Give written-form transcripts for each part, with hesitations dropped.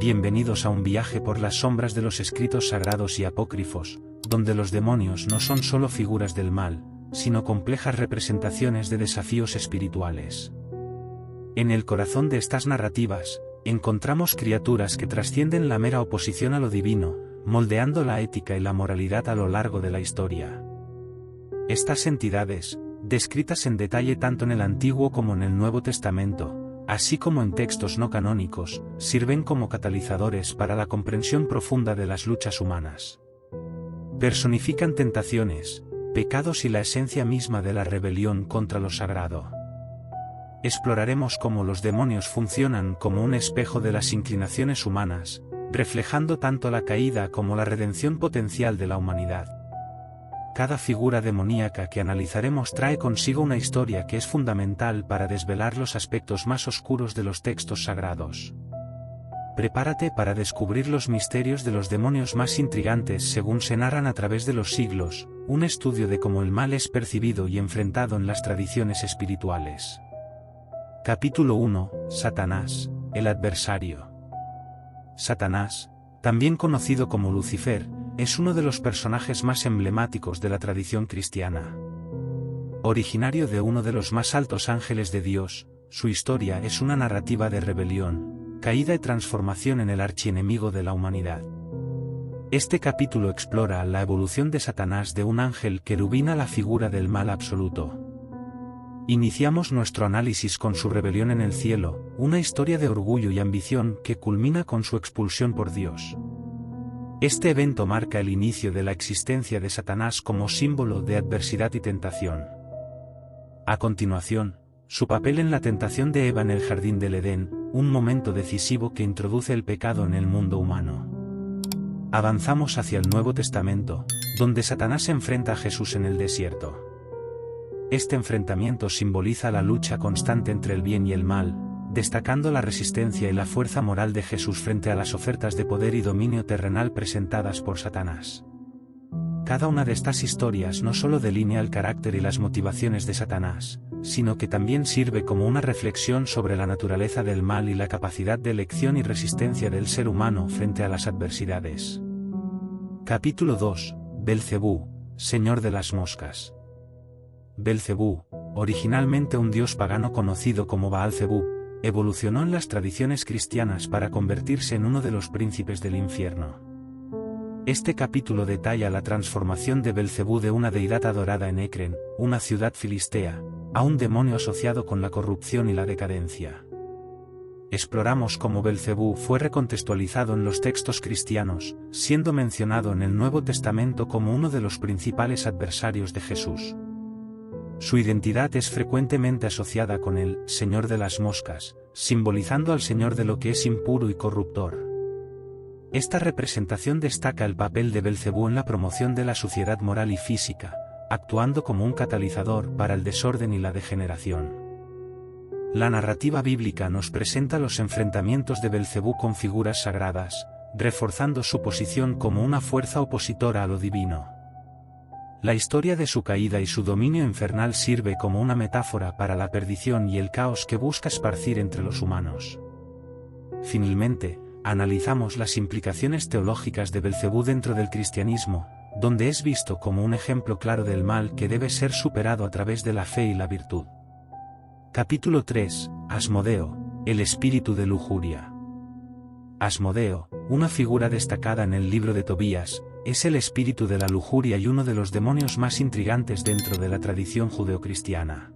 Bienvenidos a un viaje por las sombras de los escritos sagrados y apócrifos, donde los demonios no son solo figuras del mal, sino complejas representaciones de desafíos espirituales. En el corazón de estas narrativas, encontramos criaturas que trascienden la mera oposición a lo divino, moldeando la ética y la moralidad a lo largo de la historia. Estas entidades, descritas en detalle tanto en el Antiguo como en el Nuevo Testamento, así como en textos no canónicos, sirven como catalizadores para la comprensión profunda de las luchas humanas. Personifican tentaciones, pecados y la esencia misma de la rebelión contra lo sagrado. Exploraremos cómo los demonios funcionan como un espejo de las inclinaciones humanas, reflejando tanto la caída como la redención potencial de la humanidad. Cada figura demoníaca que analizaremos trae consigo una historia que es fundamental para desvelar los aspectos más oscuros de los textos sagrados. Prepárate para descubrir los misterios de los demonios más intrigantes según se narran a través de los siglos, un estudio de cómo el mal es percibido y enfrentado en las tradiciones espirituales. Capítulo 1. Satanás, el adversario. Satanás, también conocido como Lucifer, es uno de los personajes más emblemáticos de la tradición cristiana. Originario de uno de los más altos ángeles de Dios, su historia es una narrativa de rebelión, caída y transformación en el archienemigo de la humanidad. Este capítulo explora la evolución de Satanás de un ángel querubín a la figura del mal absoluto. Iniciamos nuestro análisis con su rebelión en el cielo, una historia de orgullo y ambición que culmina con su expulsión por Dios. Este evento marca el inicio de la existencia de Satanás como símbolo de adversidad y tentación. A continuación, su papel en la tentación de Eva en el jardín del Edén, un momento decisivo que introduce el pecado en el mundo humano. Avanzamos hacia el Nuevo Testamento, donde Satanás se enfrenta a Jesús en el desierto. Este enfrentamiento simboliza la lucha constante entre el bien y el mal, destacando la resistencia y la fuerza moral de Jesús frente a las ofertas de poder y dominio terrenal presentadas por Satanás. Cada una de estas historias no solo delinea el carácter y las motivaciones de Satanás, sino que también sirve como una reflexión sobre la naturaleza del mal y la capacidad de elección y resistencia del ser humano frente a las adversidades. Capítulo 2. Belcebú, Señor de las Moscas. Belcebú, originalmente un dios pagano conocido como Baal-Zebú, evolucionó en las tradiciones cristianas para convertirse en uno de los príncipes del infierno. Este capítulo detalla la transformación de Belcebú de una deidad adorada en Ecrén, una ciudad filistea, a un demonio asociado con la corrupción y la decadencia. Exploramos cómo Belcebú fue recontextualizado en los textos cristianos, siendo mencionado en el Nuevo Testamento como uno de los principales adversarios de Jesús. Su identidad es frecuentemente asociada con el Señor de las Moscas, simbolizando al Señor de lo que es impuro y corruptor. Esta representación destaca el papel de Belcebú en la promoción de la suciedad moral y física, actuando como un catalizador para el desorden y la degeneración. La narrativa bíblica nos presenta los enfrentamientos de Belcebú con figuras sagradas, reforzando su posición como una fuerza opositora a lo divino. La historia de su caída y su dominio infernal sirve como una metáfora para la perdición y el caos que busca esparcir entre los humanos. Finalmente, analizamos las implicaciones teológicas de Belcebú dentro del cristianismo, donde es visto como un ejemplo claro del mal que debe ser superado a través de la fe y la virtud. Capítulo 3. Asmodeo, el espíritu de lujuria. Asmodeo, una figura destacada en el libro de Tobías, es el espíritu de la lujuria y uno de los demonios más intrigantes dentro de la tradición judeocristiana.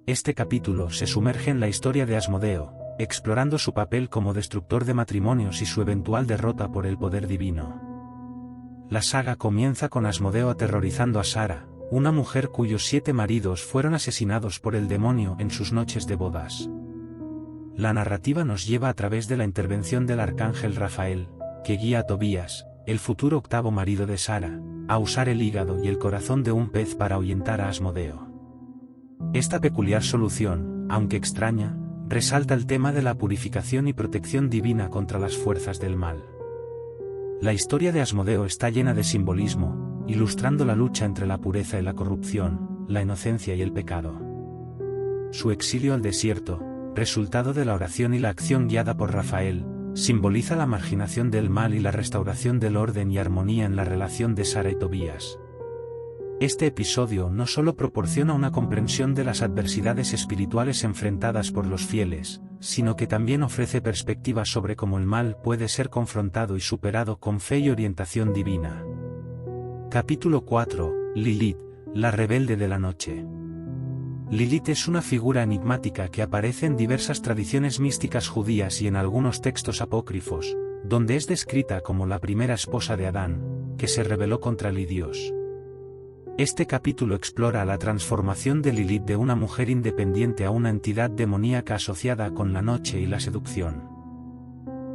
Este capítulo se sumerge en la historia de Asmodeo, explorando su papel como destructor de matrimonios y su eventual derrota por el poder divino. La saga comienza con Asmodeo aterrorizando a Sara, una mujer cuyos 7 maridos fueron asesinados por el demonio en sus noches de bodas. La narrativa nos lleva a través de la intervención del arcángel Rafael, que guía a Tobías, el futuro 8º marido de Sara, a usar el hígado y el corazón de un pez para ahuyentar a Asmodeo. Esta peculiar solución, aunque extraña, resalta el tema de la purificación y protección divina contra las fuerzas del mal. La historia de Asmodeo está llena de simbolismo, ilustrando la lucha entre la pureza y la corrupción, la inocencia y el pecado. Su exilio al desierto, resultado de la oración y la acción guiada por Rafael, simboliza la marginación del mal y la restauración del orden y armonía en la relación de Sara y Tobías. Este episodio no solo proporciona una comprensión de las adversidades espirituales enfrentadas por los fieles, sino que también ofrece perspectivas sobre cómo el mal puede ser confrontado y superado con fe y orientación divina. Capítulo 4. Lilith, la rebelde de la noche. Lilith es una figura enigmática que aparece en diversas tradiciones místicas judías y en algunos textos apócrifos, donde es descrita como la primera esposa de Adán, que se rebeló contra el Dios. Este capítulo explora la transformación de Lilith de una mujer independiente a una entidad demoníaca asociada con la noche y la seducción.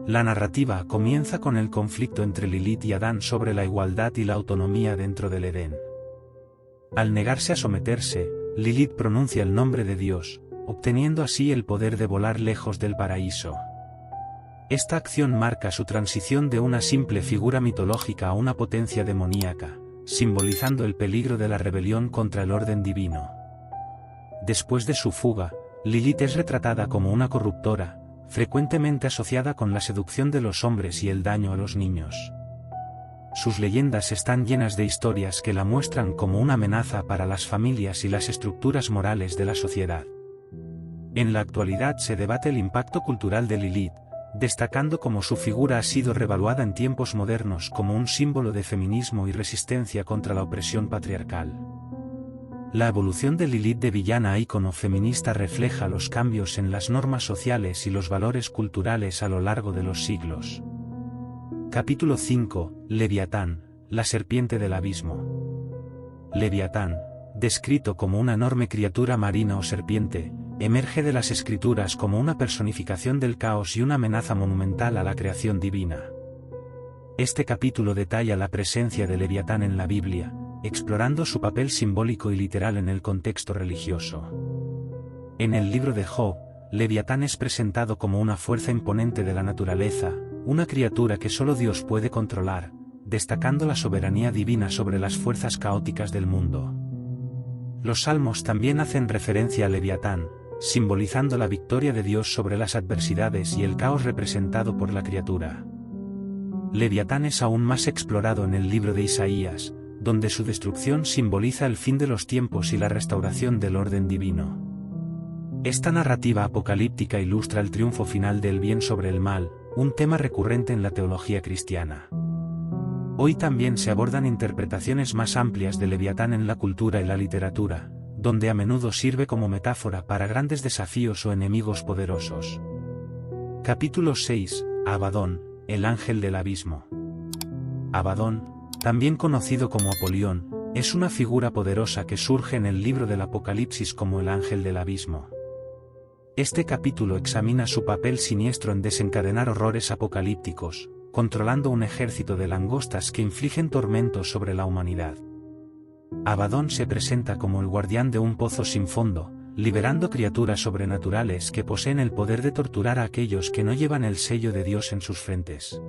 La narrativa comienza con el conflicto entre Lilith y Adán sobre la igualdad y la autonomía dentro del Edén. Al negarse a someterse, Lilith pronuncia el nombre de Dios, obteniendo así el poder de volar lejos del paraíso. Esta acción marca su transición de una simple figura mitológica a una potencia demoníaca, simbolizando el peligro de la rebelión contra el orden divino. Después de su fuga, Lilith es retratada como una corruptora, frecuentemente asociada con la seducción de los hombres y el daño a los niños. Sus leyendas están llenas de historias que la muestran como una amenaza para las familias y las estructuras morales de la sociedad. En la actualidad se debate el impacto cultural de Lilith, destacando cómo su figura ha sido revaluada en tiempos modernos como un símbolo de feminismo y resistencia contra la opresión patriarcal. La evolución de Lilith de villana a ícono feminista refleja los cambios en las normas sociales y los valores culturales a lo largo de los siglos. Capítulo 5. Leviatán, la serpiente del abismo. Leviatán, descrito como una enorme criatura marina o serpiente, emerge de las escrituras como una personificación del caos y una amenaza monumental a la creación divina. Este capítulo detalla la presencia de Leviatán en la Biblia, explorando su papel simbólico y literal en el contexto religioso. En el libro de Job, Leviatán es presentado como una fuerza imponente de la naturaleza, una criatura que solo Dios puede controlar, destacando la soberanía divina sobre las fuerzas caóticas del mundo. Los salmos también hacen referencia a Leviatán, simbolizando la victoria de Dios sobre las adversidades y el caos representado por la criatura. Leviatán es aún más explorado en el libro de Isaías, donde su destrucción simboliza el fin de los tiempos y la restauración del orden divino. Esta narrativa apocalíptica ilustra el triunfo final del bien sobre el mal, un tema recurrente en la teología cristiana. Hoy también se abordan interpretaciones más amplias de Leviatán en la cultura y la literatura, donde a menudo sirve como metáfora para grandes desafíos o enemigos poderosos. Capítulo 6. Abadón, el ángel del abismo. Abadón, también conocido como Apolión, es una figura poderosa que surge en el libro del Apocalipsis como el ángel del abismo. Este capítulo examina su papel siniestro en desencadenar horrores apocalípticos, controlando un ejército de langostas que infligen tormentos sobre la humanidad. Abadón se presenta como el guardián de un pozo sin fondo, liberando criaturas sobrenaturales que poseen el poder de torturar a aquellos que no llevan el sello de Dios en sus frentes.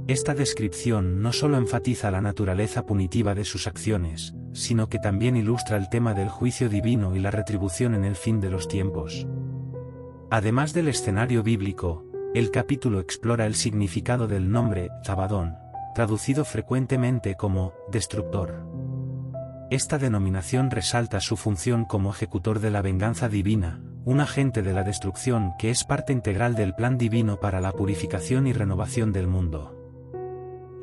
Esta descripción no solo enfatiza la naturaleza punitiva de sus acciones, sino que también ilustra el tema del juicio divino y la retribución en el fin de los tiempos. Además del escenario bíblico, el capítulo explora el significado del nombre Abadón, traducido frecuentemente como destructor. Esta denominación resalta su función como ejecutor de la venganza divina, un agente de la destrucción que es parte integral del plan divino para la purificación y renovación del mundo.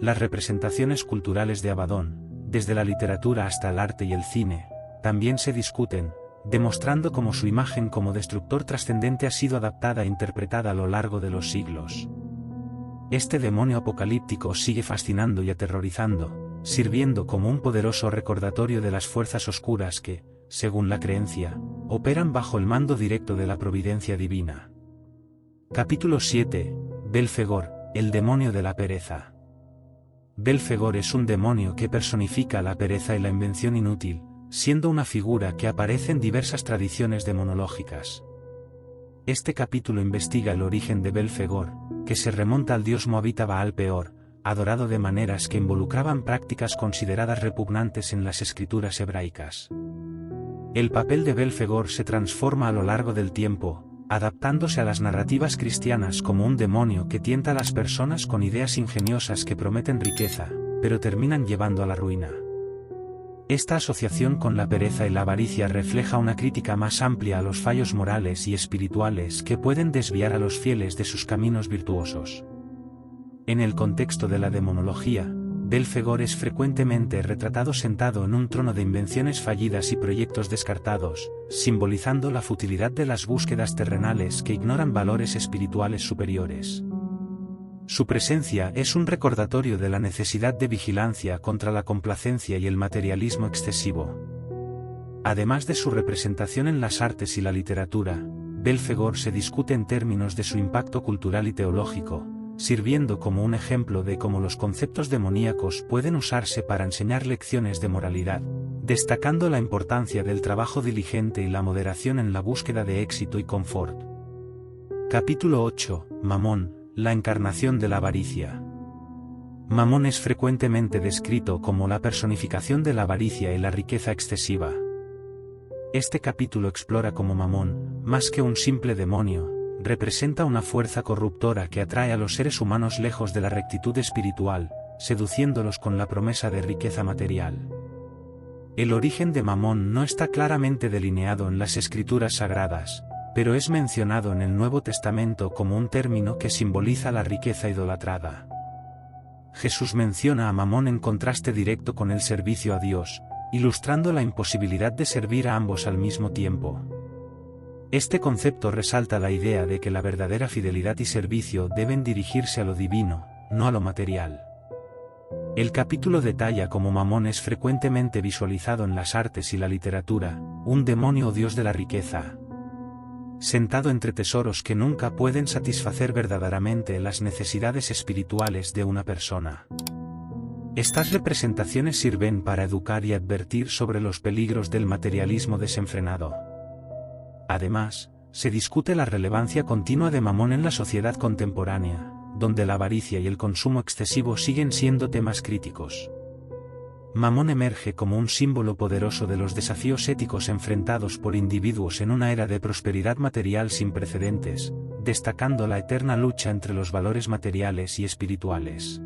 Las representaciones culturales de Abadón, desde la literatura hasta el arte y el cine, también se discuten, demostrando cómo su imagen como destructor trascendente ha sido adaptada e interpretada a lo largo de los siglos. Este demonio apocalíptico sigue fascinando y aterrorizando, sirviendo como un poderoso recordatorio de las fuerzas oscuras que, según la creencia, operan bajo el mando directo de la providencia divina. Capítulo 7. Belfegor, el demonio de la pereza. Belfegor es un demonio que personifica la pereza y la invención inútil, siendo una figura que aparece en diversas tradiciones demonológicas. Este capítulo investiga el origen de Belfegor, que se remonta al dios moabita Baal Peor, adorado de maneras que involucraban prácticas consideradas repugnantes en las escrituras hebraicas. El papel de Belfegor se transforma a lo largo del tiempo, adaptándose a las narrativas cristianas como un demonio que tienta a las personas con ideas ingeniosas que prometen riqueza, pero terminan llevando a la ruina. Esta asociación con la pereza y la avaricia refleja una crítica más amplia a los fallos morales y espirituales que pueden desviar a los fieles de sus caminos virtuosos. En el contexto de la demonología, Belfegor es frecuentemente retratado sentado en un trono de invenciones fallidas y proyectos descartados, simbolizando la futilidad de las búsquedas terrenales que ignoran valores espirituales superiores. Su presencia es un recordatorio de la necesidad de vigilancia contra la complacencia y el materialismo excesivo. Además de su representación en las artes y la literatura, Belfegor se discute en términos de su impacto cultural y teológico, sirviendo como un ejemplo de cómo los conceptos demoníacos pueden usarse para enseñar lecciones de moralidad, destacando la importancia del trabajo diligente y la moderación en la búsqueda de éxito y confort. Capítulo 8. Mamón, la encarnación de la avaricia. Mamón es frecuentemente descrito como la personificación de la avaricia y la riqueza excesiva. Este capítulo explora cómo Mamón, más que un simple demonio, representa una fuerza corruptora que atrae a los seres humanos lejos de la rectitud espiritual, seduciéndolos con la promesa de riqueza material. El origen de Mamón no está claramente delineado en las escrituras sagradas, pero es mencionado en el Nuevo Testamento como un término que simboliza la riqueza idolatrada. Jesús menciona a Mamón en contraste directo con el servicio a Dios, ilustrando la imposibilidad de servir a ambos al mismo tiempo. Este concepto resalta la idea de que la verdadera fidelidad y servicio deben dirigirse a lo divino, no a lo material. El capítulo detalla cómo Mamón es frecuentemente visualizado en las artes y la literatura, un demonio o dios de la riqueza, sentado entre tesoros que nunca pueden satisfacer verdaderamente las necesidades espirituales de una persona. Estas representaciones sirven para educar y advertir sobre los peligros del materialismo desenfrenado. Además, se discute la relevancia continua de Mamón en la sociedad contemporánea, donde la avaricia y el consumo excesivo siguen siendo temas críticos. Mamón emerge como un símbolo poderoso de los desafíos éticos enfrentados por individuos en una era de prosperidad material sin precedentes, destacando la eterna lucha entre los valores materiales y espirituales.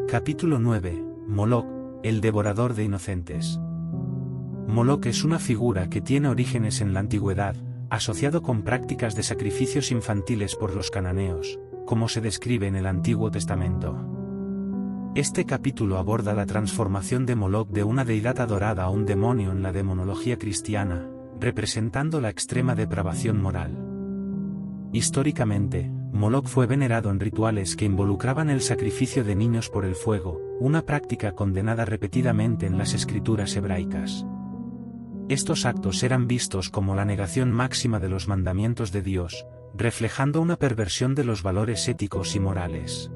Capítulo 9. Moloch, el devorador de inocentes. Moloch es una figura que tiene orígenes en la antigüedad, asociado con prácticas de sacrificios infantiles por los cananeos, como se describe en el Antiguo Testamento. Este capítulo aborda la transformación de Moloch de una deidad adorada a un demonio en la demonología cristiana, representando la extrema depravación moral. Históricamente, Moloch fue venerado en rituales que involucraban el sacrificio de niños por el fuego, una práctica condenada repetidamente en las escrituras hebraicas. Estos actos eran vistos como la negación máxima de los mandamientos de Dios, reflejando una perversión de los valores éticos y morales.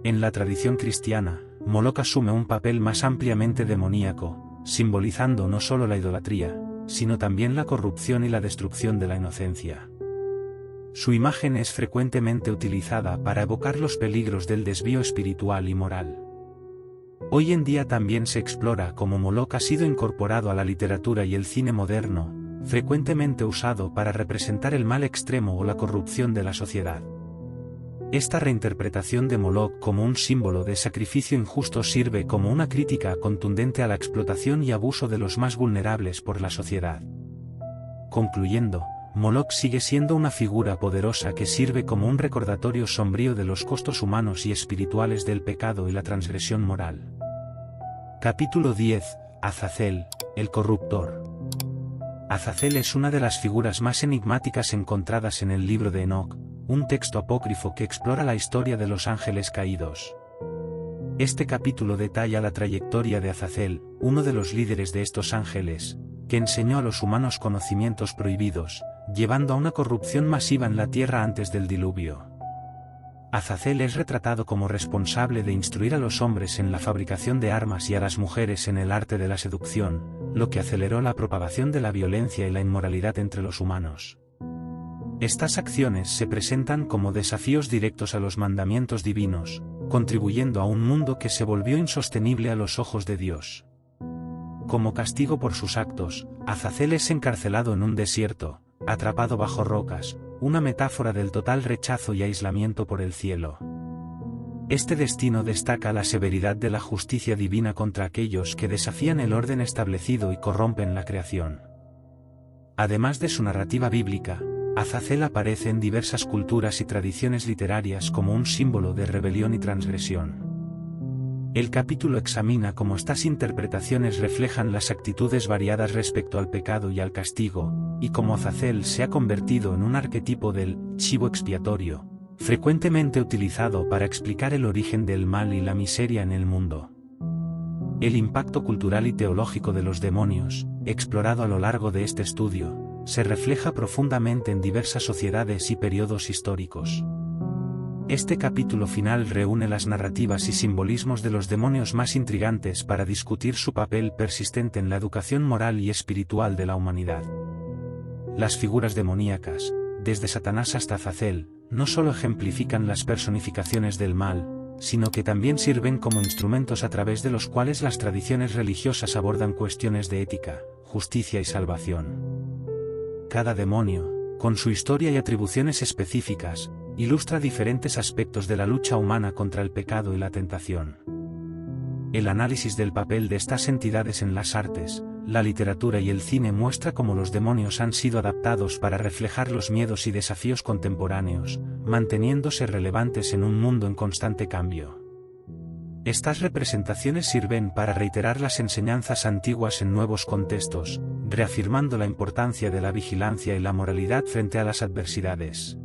En la tradición cristiana, Moloch asume un papel más ampliamente demoníaco, simbolizando no solo la idolatría, sino también la corrupción y la destrucción de la inocencia. Su imagen es frecuentemente utilizada para evocar los peligros del desvío espiritual y moral. Hoy en día también se explora cómo Moloch ha sido incorporado a la literatura y el cine moderno, frecuentemente usado para representar el mal extremo o la corrupción de la sociedad. Esta reinterpretación de Moloch como un símbolo de sacrificio injusto sirve como una crítica contundente a la explotación y abuso de los más vulnerables por la sociedad. Concluyendo, Moloch sigue siendo una figura poderosa que sirve como un recordatorio sombrío de los costos humanos y espirituales del pecado y la transgresión moral. Capítulo 10. Azazel, el corruptor. Azazel es una de las figuras más enigmáticas encontradas en el libro de Enoc, un texto apócrifo que explora la historia de los ángeles caídos. Este capítulo detalla la trayectoria de Azazel, uno de los líderes de estos ángeles, que enseñó a los humanos conocimientos prohibidos, llevando a una corrupción masiva en la tierra antes del diluvio. Azazel es retratado como responsable de instruir a los hombres en la fabricación de armas y a las mujeres en el arte de la seducción, lo que aceleró la propagación de la violencia y la inmoralidad entre los humanos. Estas acciones se presentan como desafíos directos a los mandamientos divinos, contribuyendo a un mundo que se volvió insostenible a los ojos de Dios. Como castigo por sus actos, Azazel es encarcelado en un desierto, atrapado bajo rocas, una metáfora del total rechazo y aislamiento por el cielo. Este destino destaca la severidad de la justicia divina contra aquellos que desafían el orden establecido y corrompen la creación. Además de su narrativa bíblica, Azazel aparece en diversas culturas y tradiciones literarias como un símbolo de rebelión y transgresión. El capítulo examina cómo estas interpretaciones reflejan las actitudes variadas respecto al pecado y al castigo, y cómo Azazel se ha convertido en un arquetipo del chivo expiatorio, frecuentemente utilizado para explicar el origen del mal y la miseria en el mundo. El impacto cultural y teológico de los demonios, explorado a lo largo de este estudio, se refleja profundamente en diversas sociedades y periodos históricos. Este capítulo final reúne las narrativas y simbolismos de los demonios más intrigantes para discutir su papel persistente en la educación moral y espiritual de la humanidad. Las figuras demoníacas, desde Satanás hasta Azazel, no solo ejemplifican las personificaciones del mal, sino que también sirven como instrumentos a través de los cuales las tradiciones religiosas abordan cuestiones de ética, justicia y salvación. Cada demonio, con su historia y atribuciones específicas, ilustra diferentes aspectos de la lucha humana contra el pecado y la tentación. El análisis del papel de estas entidades en las artes, la literatura y el cine muestra cómo los demonios han sido adaptados para reflejar los miedos y desafíos contemporáneos, manteniéndose relevantes en un mundo en constante cambio. Estas representaciones sirven para reiterar las enseñanzas antiguas en nuevos contextos, reafirmando la importancia de la vigilancia y la moralidad frente a las adversidades.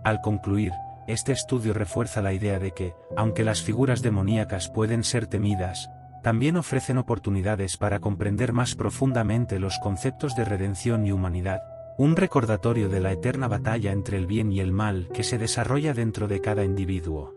Al concluir, este estudio refuerza la idea de que, aunque las figuras demoníacas pueden ser temidas, también ofrecen oportunidades para comprender más profundamente los conceptos de redención y humanidad, un recordatorio de la eterna batalla entre el bien y el mal que se desarrolla dentro de cada individuo.